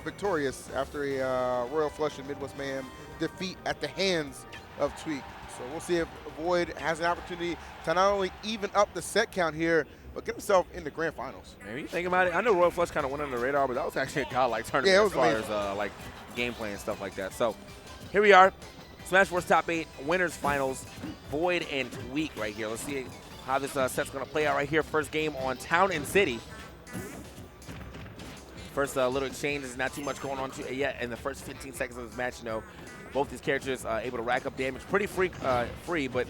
victorious after a Royal Flush and Midwest Mayhem defeat at the hands of Tweek. So we'll see if VoiD has an opportunity to not only even up the set count here, but get himself in the grand finals. Maybe you think about it. I know Royal Flush kind of went under the radar, but that was actually a godlike tournament as far as like gameplay and stuff like that. So here we are, Smash Wars Top 8 Winners Finals, VoiD and Tweek right here. Let's see how this set's going to play out right here. First game on Town and City. First little exchanges, not too much going on yet in the first 15 seconds of this match. You know, both these characters able to rack up damage pretty free, but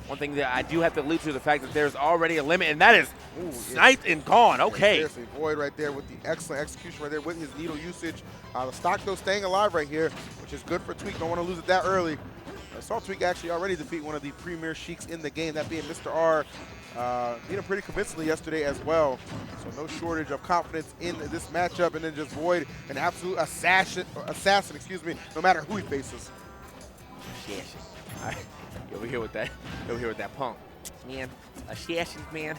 one thing that I do have to allude to the fact that there's already a limit, and that is sniped and gone. Okay. Yeah, seriously, VoiD right there with the excellent execution right there with his needle usage. The stock, though, staying alive right here, which is good for Tweek. Don't want to lose it that early. I saw Tweek actually already defeat one of the premier Sheiks in the game, that being Mr. R. Beat him pretty convincingly yesterday as well. So no shortage of confidence in this matchup. And then just VoiD, an absolute assassin, no matter who he faces. Assassin. All right. Over here with that punk. Man, assassins, man.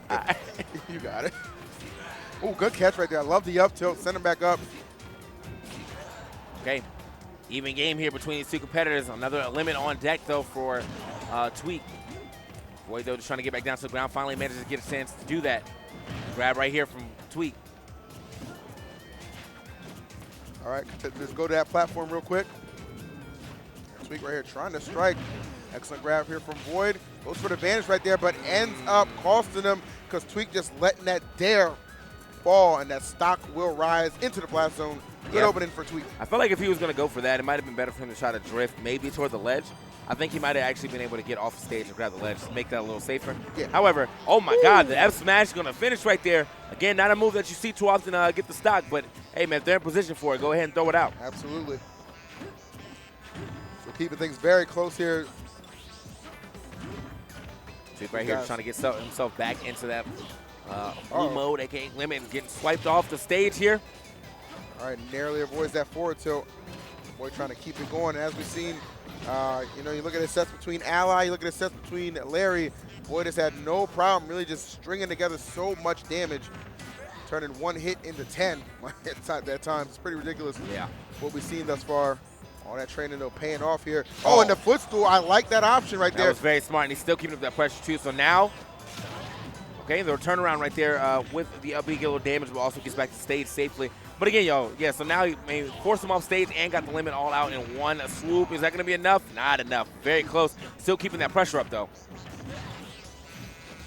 Right. You got it. Oh, good catch right there. I love the up tilt. Send him back up. Okay. Even game here between these two competitors. Another limit on deck, though, for Tweek. VoiD, though, just trying to get back down to the ground. Finally manages to get a chance to do that. Grab right here from Tweek. All right, let's go to that platform real quick. Tweek right here trying to strike. Excellent grab here from VoiD. Goes for the advantage right there, but ends up costing him because Tweek just letting that dare fall, and that stock will rise into the blast zone. Good opening for Tweek. I felt like if he was going to go for that, it might have been better for him to try to drift maybe toward the ledge. I think he might have actually been able to get off the stage and grab the ledge to make that a little safer. Yeah. However, oh my God, the F smash is going to finish right there. Again, not a move that you see too often get the stock, but hey, man, if they're in position for it, go ahead and throw it out. Absolutely. So keeping things very close here. Tweek right here trying to get himself back into that full mode, aka limit, and getting swiped off the stage here. All right, narrowly avoids that forward tilt. VoiD trying to keep it going. As we've seen, you know, you look at the sets between Ally, you look at the sets between Larry, VoiD has had no problem really just stringing together so much damage, turning one hit into 10 at that time. It's pretty ridiculous what we've seen thus far. All that training, though, paying off here. Oh, and the footstool, I like that option right there. That was very smart, and he's still keeping up that pressure, too. So now, okay, the turnaround right there with the up, he get a little damage, but also gets back to stage safely. But again, so now he may force him off stage and got the limit all out in one swoop. Is that going to be enough? Not enough. Very close. Still keeping that pressure up, though.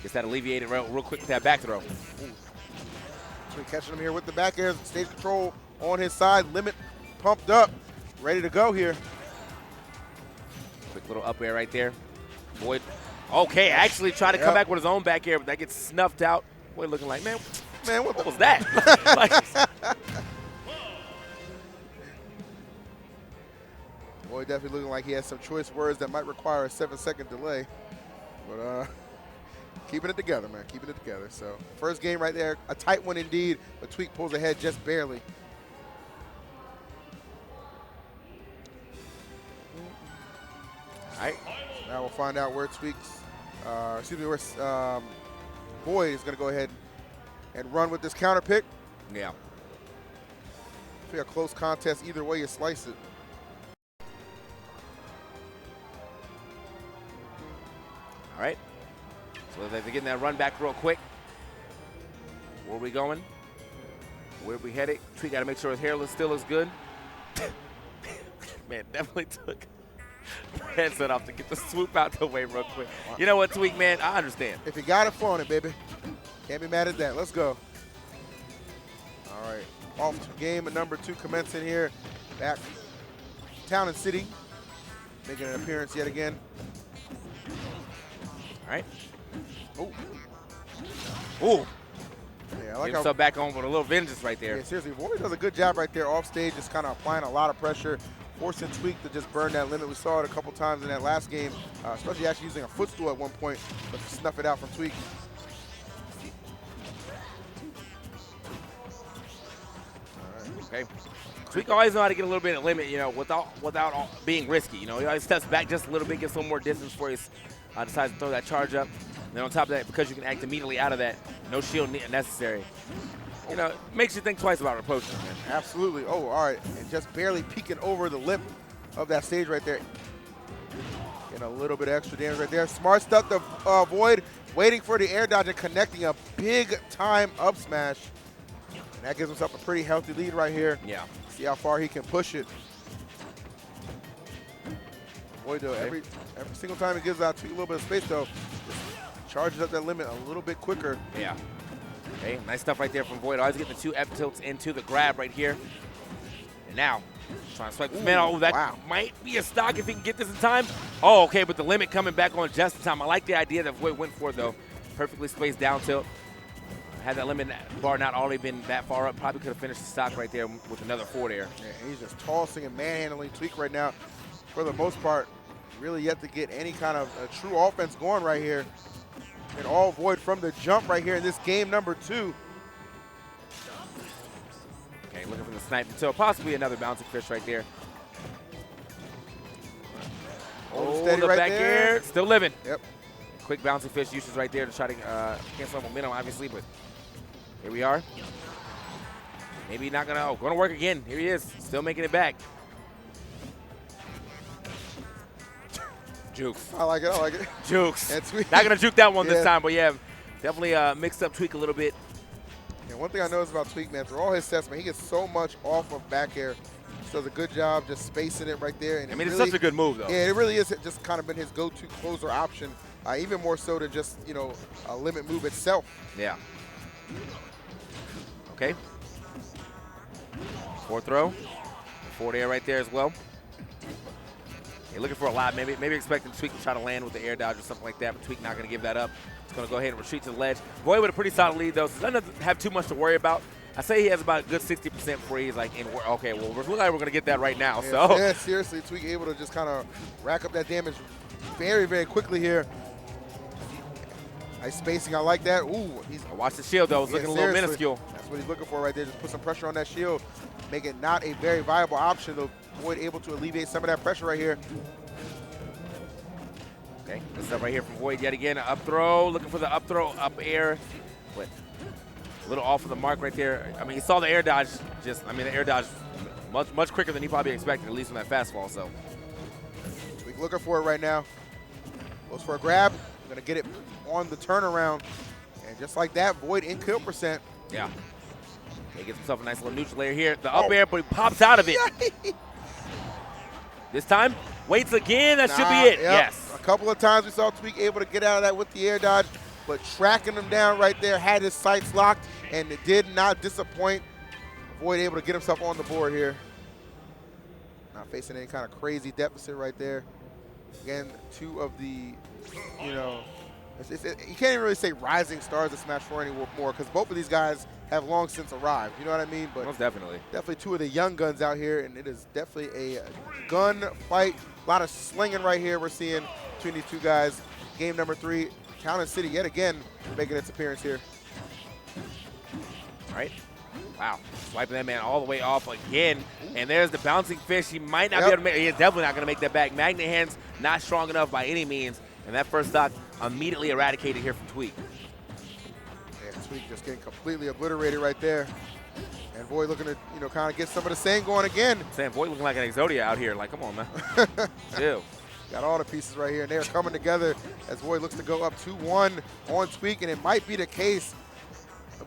Gets that alleviated real quick with that back throw. So catching him here with the back air. Stage control on his side. Limit pumped up. Ready to go here. Quick little up air right there. VoiD, okay, actually tried to come back with his own back air, but that gets snuffed out. VoiD looking like, man, what was that? VoiD definitely looking like he has some choice words that might require a 7-second delay. But keeping it together, man, keeping it together. So first game right there, a tight one indeed, but Tweek pulls ahead just barely. All right. So now we'll find out where Tweek's, where VoiD is going to go ahead and run with this counter pick. Yeah. It'll be a close contest either way you slice it. All right. So they're getting that run back real quick. Where are we going? Where are we headed? Tweek got to make sure his hair still looks good. Man, definitely took headset off to get the swoop out the way real quick. You know what, Tweek, man? I understand. If you got it, flaunt it, baby. Can't be mad at that. Let's go. All right. Off to game number 2 commencing here. Back Town and City. Making an appearance yet again. All right. Oh. Ooh. Yeah, I like how himself back on with a little vengeance right there. Yeah, seriously. VoiD does a good job right there off stage, just kind of applying a lot of pressure, forcing Tweek to just burn that limit. We saw it a couple times in that last game, especially actually using a footstool at one point, but to snuff it out from Tweek. Okay. Tweek always know how to get a little bit of limit, you know, without being risky. You know, he always steps back just a little bit, gets a little more distance before he decides to throw that charge up. And then on top of that, because you can act immediately out of that, no shield necessary. you know, makes you think twice about approaching, man. Absolutely. Oh, all right. And just barely peeking over the lip of that stage right there. Getting a little bit of extra damage right there. Smart stuff to VoiD, waiting for the air dodge and connecting a big time up smash. And that gives himself a pretty healthy lead right here. Yeah. See how far he can push it. VoiD, though, every single time he gives out Tweek a little bit of space, though, charges up that limit a little bit quicker. Yeah. Okay, nice stuff right there from VoiD. Always getting the 2 F tilts into the grab right here. And now, trying to swipe this man. Oh, that might be a stock if he can get this in time. Oh, okay, but the limit coming back on just in time. I like the idea that VoiD went for it, though. Perfectly spaced down tilt. Had that limit bar not already been that far up, probably could have finished the stock right there with another forward air. Yeah, he's just tossing and manhandling Tweek right now. For the most part, really yet to get any kind of true offense going right here. And all VoiD from the jump right here in this game number 2. Okay, looking for the snipe until possibly another bouncing fish right there. Oh, steady the right back there. air, still living. Yep. Quick bouncing fish uses right there to try to cancel momentum, obviously, but here we are. Maybe not gonna, gonna work again. Here he is, still making it back. Jukes. I like it, I like it. Jukes. And Tweek. Not gonna juke that one this time, but yeah, definitely mixed up Tweek a little bit. And one thing I noticed about Tweek, man, through all his sets, man, he gets so much off of back air. He does a good job just spacing it right there. And I mean, it's really, such a good move, though. Yeah, it really is just kind of been his go-to closer option, even more so than just, you know, a limit move itself. Yeah. Okay. Fourth throw. Forward air right there as well. You're looking for a lot. Maybe expecting Tweek to try to land with the air dodge or something like that, but Tweek not going to give that up. He's going to go ahead and retreat to the ledge. VoiD with a pretty solid lead, though, so doesn't have too much to worry about. I say he has about a good 60% before he's like, okay, well, it looks like we're going to get that right now. Yeah, so yeah, seriously, Tweek able to just kind of rack up that damage very, very quickly here. Nice spacing, I like that. Ooh, watch the shield, though. It's looking a little minuscule. That's what he's looking for right there. Just put some pressure on that shield, make it not a very viable option, though. VoiD able to alleviate some of that pressure right here. Okay, good stuff right here from VoiD yet again. Up throw, looking for the up throw, up air. But a little off of the mark right there. I mean, he saw the air dodge. The air dodge much quicker than he probably expected, at least from that fastball. So Tweek looking for it right now. Goes for a grab. Going to get it on the turnaround. And just like that, VoiD in kill percent. Yeah. He gets himself a nice little neutral layer here. The up air, but he pops out of it. This time, waits again. That should be it. Yep. Yes. A couple of times we saw Tweek able to get out of that with the air dodge, but tracking him down right there, had his sights locked, and it did not disappoint. VoiD able to get himself on the board here. Not facing any kind of crazy deficit right there. Again, two of the, you know, you can't even really say rising stars of Smash 4 anymore because both of these guys have long since arrived. You know what I mean? But most definitely. Definitely two of the young guns out here, and it is definitely a gun fight. A lot of slinging right here we're seeing between these two guys. Game number 3, Town & City yet again making its appearance here. All right. Wow. Swiping that man all the way off again. And there's the bouncing fish. He might not be able to make it. He's definitely not going to make that back. Magnet hands not strong enough by any means. And that first stock immediately eradicated here from Tweek. Yeah, Tweek just getting completely obliterated right there. And VoiD looking to, you know, kind of get some of the same going again. Sam, VoiD looking like an Exodia out here. Like, come on, man. Chill. Got all the pieces right here, and they're coming together as VoiD looks to go up 2-1 on Tweek, and it might be the case.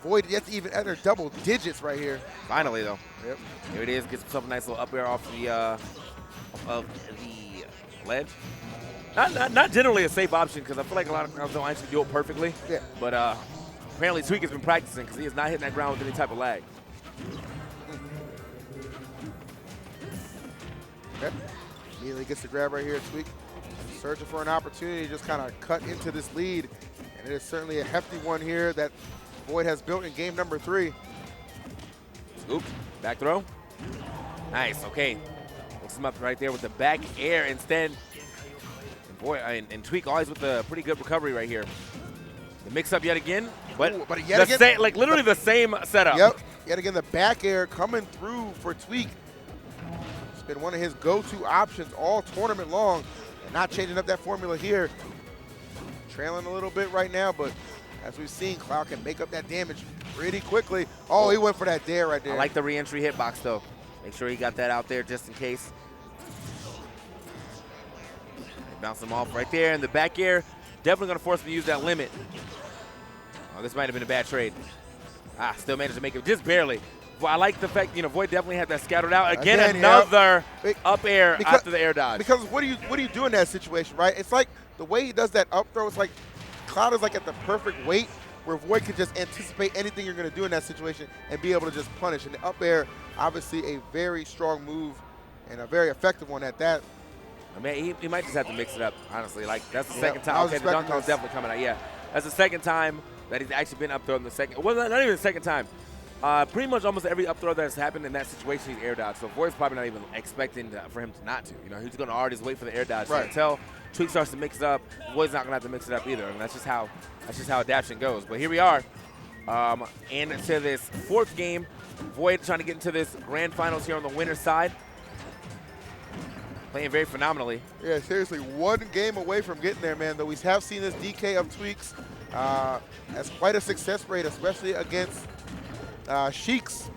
VoiD yet to even enter double digits right here. Finally, though. Yep. Here it is. Gets himself a nice little up air off the ledge. Not generally a safe option because I feel like a lot of crowds don't actually do it perfectly. Yeah. But apparently Tweek has been practicing because he is not hitting that ground with any type of lag. Okay. Immediately gets the grab right here. Tweek searching for an opportunity to just kind of cut into this lead. And it is certainly a hefty one here that VoiD has built in game number 3. Scoop. Back throw. Nice. Okay. Looks him up right there with the back air instead. And Tweek always with a pretty good recovery right here. The mix up yet again. But yet again, like literally the same setup. Yep. Yet again, the back air coming through for Tweek. It's been one of his go-to options all tournament long. And not changing up that formula here. Trailing a little bit right now, but as we've seen, Cloud can make up that damage pretty quickly. Oh, he went for that dare right there. I like the re-entry hitbox, though. Make sure he got that out there just in case. Bounce him off right there in the back air. Definitely going to force him to use that limit. Oh, this might have been a bad trade. Still managed to make it just barely. Well, I like the fact, VoiD definitely had that scattered out. Again another up air after the air dodge. Because what do you do in that situation, right? It's like the way he does that up throw, it's like Cloud is like at the perfect weight where VoiD can just anticipate anything you're going to do in that situation and be able to just punish. And the up air, obviously a very strong move and a very effective one at that. I mean, he might just have to mix it up, honestly. Like, that's the second time. Okay, the dunk is definitely coming out. Yeah, that's the second time that he's actually been up throw in the second. Well, not even the second time. Pretty much almost every up throw that's happened in that situation, he's air dodge. So VoiD's probably not even expecting for him to not to. He's going to already just wait for the air dodge. Right. So until Tweek starts to mix it up, VoiD's not going to have to mix it up either. And that's just how adaptation goes. But here we are, into this fourth game. VoiD trying to get into this grand finals here on the winner's side. Playing very phenomenally. Yeah, seriously, one game away from getting there, man. Though we have seen this DK of Tweeks as quite a success rate, especially against Sheik's.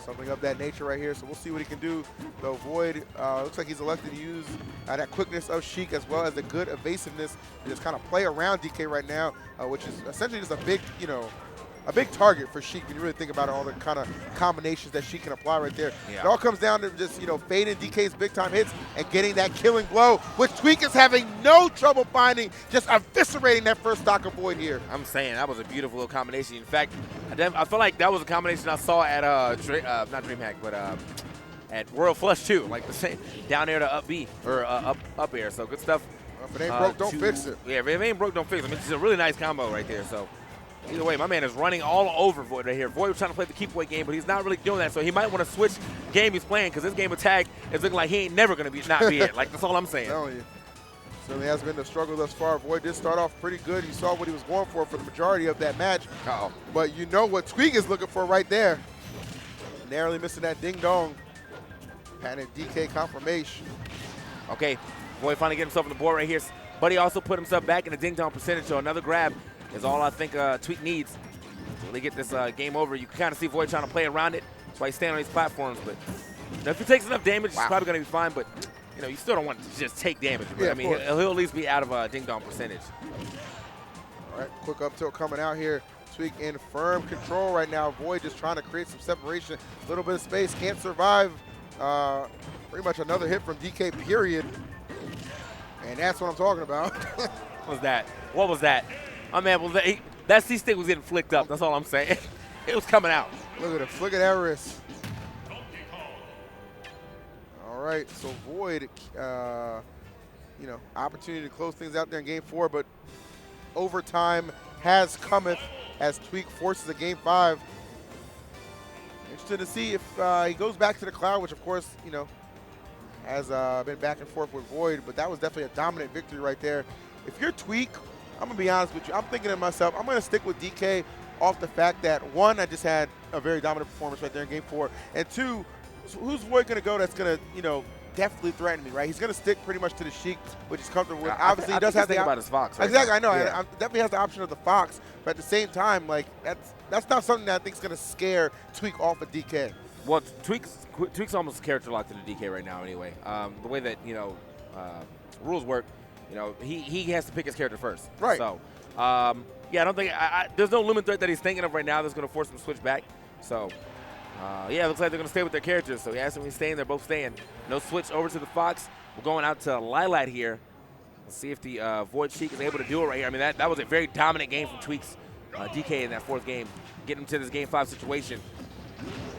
Something of that nature right here. So we'll see what he can do. Though VoiD looks like he's elected to use that quickness of Sheik as well as the good evasiveness to just kind of play around DK right now, which is essentially just a big, a big target for Sheik when you really think about all the kind of combinations that Sheik can apply right there. Yeah. It all comes down to just, fading DK's big time hits and getting that killing blow, which Tweek is having no trouble finding, just eviscerating that first stock of VoiD here. I'm saying that was a beautiful little combination. In fact, I feel like that was a combination I saw at, not Dreamhack, but at Royal Flush too, like the same, down there to up B, or up air, so good stuff. Well, if it ain't broke, don't fix it. Yeah, if it ain't broke, don't fix it. I mean, it's a really nice combo right there, so. Either way, my man is running all over VoiD right here. VoiD was trying to play the keep away game, but he's not really doing that, so he might want to switch game he's playing because this game of tag is looking like he ain't never going to not be it. Like, that's all I'm saying. I'm telling you. Certainly has been the struggle thus far. VoiD did start off pretty good. You saw what he was going for the majority of that match. But you know what Tweek is looking for right there. Narrowly missing that ding-dong. Panic DK confirmation. Okay, VoiD finally getting himself on the board right here. But he also put himself back in the ding-dong percentage, so another grab is all I think Tweek needs to really get this game over. You can kind of see VoiD trying to play around it. That's why he's standing on these platforms. But if he takes enough damage, he's probably going to be fine. But you still don't want to just take damage. Right? Yeah, I mean, he'll at least be out of ding-dong percentage. All right, quick up tilt coming out here. Tweek in firm control right now. VoiD just trying to create some separation. A little bit of space, can't survive. Pretty much another hit from DK, period. And that's what I'm talking about. What was that? What was that? My man, that C-stick was getting flicked up. That's all I'm saying. It was coming out. Look at it. Look at that wrist. All right, so VoiD, opportunity to close things out there in Game 4, but overtime has cometh as Tweek forces a Game 5. Interested to see if he goes back to the Cloud, which of course, has been back and forth with VoiD, but that was definitely a dominant victory right there. If you're Tweek, I'm going to be honest with you, I'm thinking to myself, I'm going to stick with DK off the fact that, one, I just had a very dominant performance right there in Game 4, and two, who's VoiD going to go that's going to, definitely threaten me, right? He's going to stick pretty much to the Sheik, which he's comfortable with. Obviously, he does have the about his Fox. Right exactly, now. I know. Yeah. I definitely has the option of the Fox, but at the same time, like that's not something that I think is going to scare Tweek off of DK. Well, Tweek's almost character locked to the DK right now, anyway. The way that rules work, he has to pick his character first. Right. So, yeah, I don't think there's no limit threat that he's thinking of right now that's going to force him to switch back. So. Yeah, it looks like they're going to stay with their characters. So he asked him he's staying. They're both staying. No switch over to the Fox. We're going out to Lilat here. Let's see if the VoiD Sheik is able to do it right here. I mean, that was a very dominant game from Tweek's DK in that fourth game. Getting him to this Game 5 situation.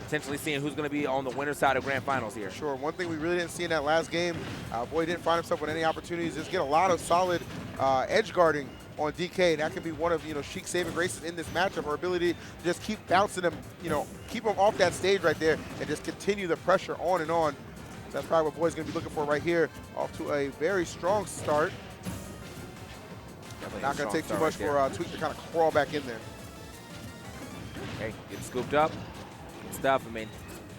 Potentially seeing who's going to be on the winner's side of Grand Finals here. Sure. One thing we really didn't see in that last game, VoiD didn't find himself with any opportunities. Just get a lot of solid edge guarding on DK, and that can be one of Sheik's saving graces in this matchup. Her ability to just keep bouncing him, keep him off that stage right there, and just continue the pressure on and on. So that's probably what VoiD's going to be looking for right here. Off to a very strong start. Not going to take too much for Tweek to kind of crawl back in there. Okay, getting scooped up. Good stuff. I mean,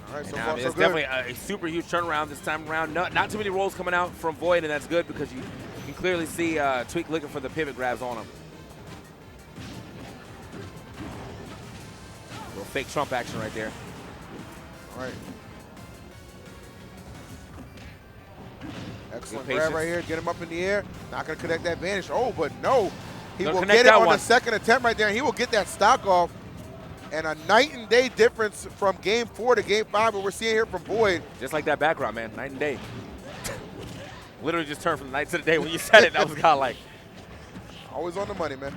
all right, so far, so it's good. definitely a super huge turnaround this time around. Not too many rolls coming out from VoiD, and that's good because you can clearly see Tweek looking for the pivot grabs on him. fake Trump action right there. All right. Excellent grab right here. Get him up in the air. Not going to connect that vanish. Oh, but no. He will get it on the second attempt right there, and he will get that stock off. And a night and day difference from game 4 to game 5, what we're seeing here from VoiD. Just like that background, man. Night and day. Literally just turned from the night to the day when you said it. That was kind of like. Always on the money, man.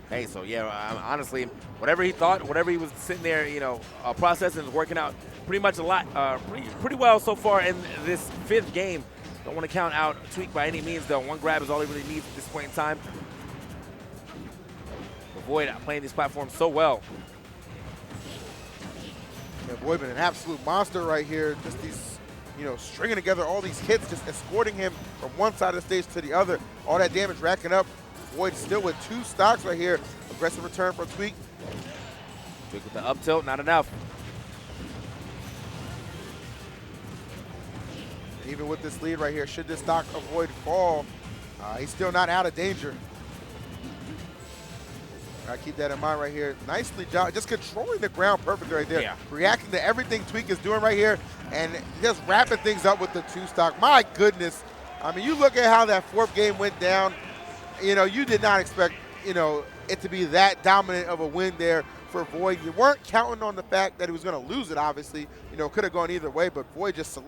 Hey, so yeah, honestly, whatever he thought, whatever he was sitting there, you know, processing is working out pretty much a lot, pretty well so far in this 5th game. Don't want to count out Tweek by any means, though. One grab is all he really needs at this point in time. But VoiD playing these platforms so well. Yeah, VoiD been an absolute monster right here. Just these, you know, stringing together all these hits, just escorting him from one side of the stage to the other. All that damage racking up. VoiD still with 2 stocks right here. Aggressive return from Tweek. Tweek with the up tilt, not enough. Even with this lead right here, should this stock of VoiD fall, he's still not out of danger. Gotta keep that in mind right here. Nicely done, just controlling the ground perfectly right there. Yeah. Reacting to everything Tweek is doing right here and just wrapping things up with the 2 stock. My goodness. I mean, you look at how that 4th game went down. You know, you did not expect, you know, it to be that dominant of a win there for VoiD. You weren't counting on the fact that he was going to lose it, obviously. You know, could have gone either way, but VoiD just solidified